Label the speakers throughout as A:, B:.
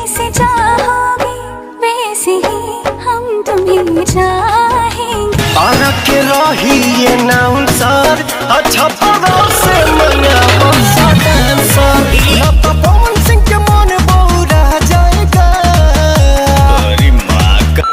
A: जैसे चाहोगे वैसे ही हम तुम्हें चाहेंगे।
B: आरा के रही ये नाउन सर अच्छा पड़ोस से मना डांसर ना तो पवन सिंह के मन बहुरा जाएगा। अरे माँ का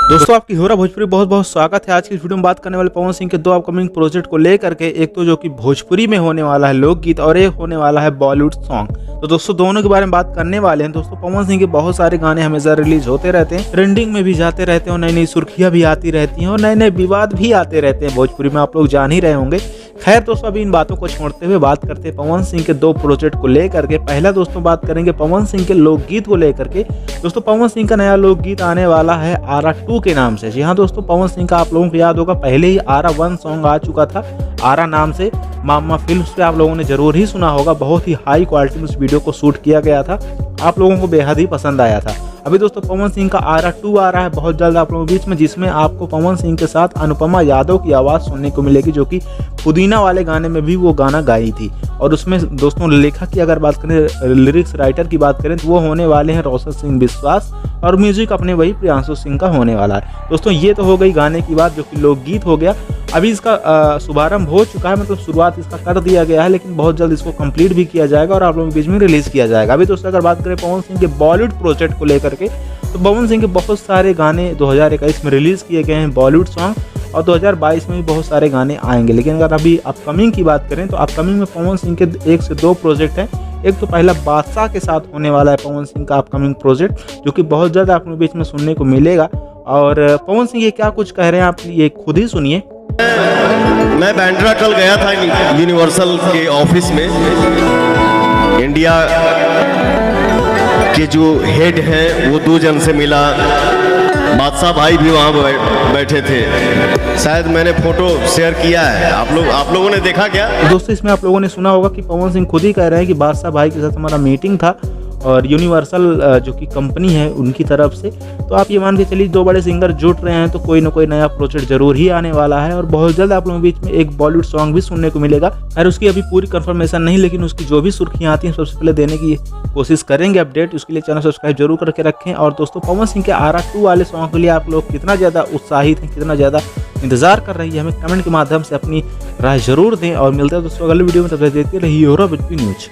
C: दोस्तों आपकी होरा भोजपुरी बहुत बहुत स्वागत है। आज की इस वीडियो में बात करने वाले पवन सिंह के दो अपकमिंग प्रोजेक्ट को लेकर के, एक तो जो कि भोजपुरी में होने वाला है लोकगीत और एक होने वाला है बॉलीवुड सॉन्ग। तो दोस्तों दोनों के बारे में बात करने वाले हैं। दोस्तों पवन सिंह के बहुत सारे गाने हमेशा रिलीज होते रहते हैं, ट्रेंडिंग में भी जाते रहते हैं और नई नई सुर्खियां भी आती रहती हैं और नए नए विवाद भी आते रहते हैं भोजपुरी में, आप लोग जान ही रहे होंगे। खैर दोस्तों अभी इन बातों को छोड़ते हुए बात करते हैं पवन सिंह के दो प्रोजेक्ट को लेकर के। पहला दोस्तों बात करेंगे पवन सिंह के लोकगीत को लेकर के। दोस्तों पवन सिंह का नया लोकगीत आने वाला है आरा 2 के नाम से। जी हाँ दोस्तों, पवन सिंह का आप लोगों को याद होगा पहले ही आरा 1 सॉन्ग आ चुका था आरा नाम से। मामा फिल्म्स पे आप लोगों ने जरूर ही सुना होगा, बहुत ही हाई क्वालिटी में उस वीडियो को शूट किया गया था, आप लोगों को बेहद ही पसंद आया था। अभी दोस्तों पवन सिंह का आरा 2 आ रहा है बहुत जल्द आप लोगों के बीच में, जिसमें आपको पवन सिंह के साथ अनुपमा यादव की आवाज़ सुनने को मिलेगी, जो कि पुदीना वाले गाने में भी वो गाना गाई थी। और उसमें दोस्तों लेखक की अगर बात करें, लिरिक्स राइटर की बात करें तो वो होने वाले हैं रोशन सिंह विश्वास और म्यूजिक अपने वही प्रियांशु सिंह का होने वाला है। दोस्तों ये तो हो गई गाने की बात, जो कि लोकगीत हो गया। अभी इसका शुभारंभ हो चुका है, मतलब शुरुआत इसका कर दिया गया है, लेकिन बहुत जल्द इसको कंप्लीट भी किया जाएगा और आप लोगों के बीच में रिलीज किया जाएगा। अभी दोस्तों अगर बात करें पवन सिंह के बॉलीवुड प्रोजेक्ट को लेकर के, तो पवन सिंह के बहुत सारे गाने 2021 में रिलीज किए गए हैं बॉलीवुड सॉन्ग, और 2022 में भी बहुत सारे गाने आएंगे। लेकिन अगर अभी अपकमिंग की बात करें तो अपकमिंग में पवन सिंह के 1 से 2 प्रोजेक्ट हैं। एक तो पहला बादशाह के साथ होने वाला है पवन सिंह का अपकमिंग प्रोजेक्ट, जो कि बहुत ज़्यादा आप लोगों के बीच में सुनने को मिलेगा। और पवन सिंह ये क्या कुछ कह रहे हैं आप ये खुद ही सुनिए।
D: मैं बैंड्रा कल गया था यूनिवर्सल के ऑफिस में। इंडिया के जो हेड हैं वो 2 जन से मिला, बादशाह भाई भी वहाँ बैठे थे। शायद मैंने फोटो शेयर किया है, आप लोगों ने देखा क्या?
C: दोस्तों इसमें आप लोगों ने सुना होगा कि पवन सिंह खुद ही कह रहे हैं कि बादशाह भाई के साथ हमारा मीटिंग था और यूनिवर्सल जो कि कंपनी है उनकी तरफ से। तो आप ये मान के चलिए 2 बड़े सिंगर जुट रहे हैं तो कोई ना कोई नया प्रोजेक्ट जरूर ही आने वाला है और बहुत जल्द आप लोगों के बीच में एक बॉलीवुड सॉन्ग भी सुनने को मिलेगा। और उसकी अभी पूरी कंफर्मेशन नहीं, लेकिन उसकी जो भी सुर्खियां आती हैं सबसे पहले देने की कोशिश करेंगे अपडेट। उसके लिए चैनल सब्सक्राइब जरूर करके रखें। और दोस्तों पवन सिंह के आरा 2 वाले सॉन्ग के लिए आप लोग कितना ज़्यादा उत्साहित हैं, कितना ज़्यादा इंतजार कर रही है, हमें कमेंट के माध्यम से अपनी राय जरूर दें। और मिलते हैं दोस्तों अगले वीडियो में, तब तक देखते रहिए होरा भोजपुरी न्यूज।